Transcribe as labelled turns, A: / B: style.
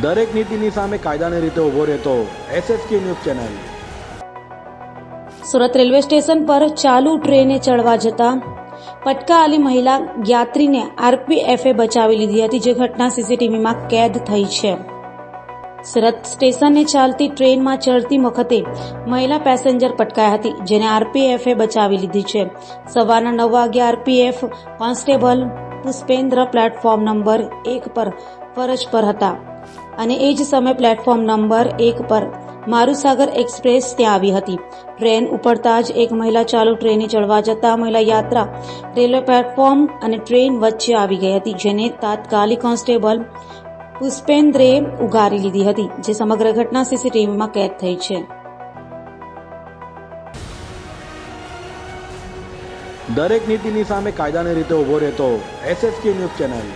A: દરેક નીતિની સામે કાયદાની રીતે ઊભો રહેતો SSK news channel.
B: Surat railway station પર ચાલુ ટ્રેને ચડવા જતા પટકાયેલી મહિલા યાત્રીને RPFએ બચાવી લીધી હતી, જે ઘટના સીસીટીવીમાં કેદ થઈ છે। સુરત સ્ટેશને ચાલતી ટ્રેનમાં ચડતી વખતે મહિલા પેસેન્જર પટકાઈ હતી, જેને RPFએ બચાવી લીધી છે। સવારના 9 વાગે RPF constable Pushpendra platform number 1 પર ફરજ પર હતા અને એ જ સમયે પ્લેટફોર્મ નંબર 1 પર મારુસાગર એક્સપ્રેસ ત્યાં આવી હતી। ટ્રેન ઉપડતા જ એક મહિલા ચાલુ ટ્રેને ચડવા જતા મહિલા યાત્રા રેલવે પ્લેટફોર્મ અને ટ્રેન વચ્ચે આવી ગઈ હતી, જેને તાત્કાલિક કોન્સ્ટેબલ પુષ્પેન્દ્રે ઉગારી લીધી હતી, જે સમગ્ર ઘટના સીસીટીવીમાં કેદ થઈ છે।
A: દરેક નીતિની સામે કાયદાની રીતે ઊભો રહેતો SSK ન્યૂઝ ચેનલ।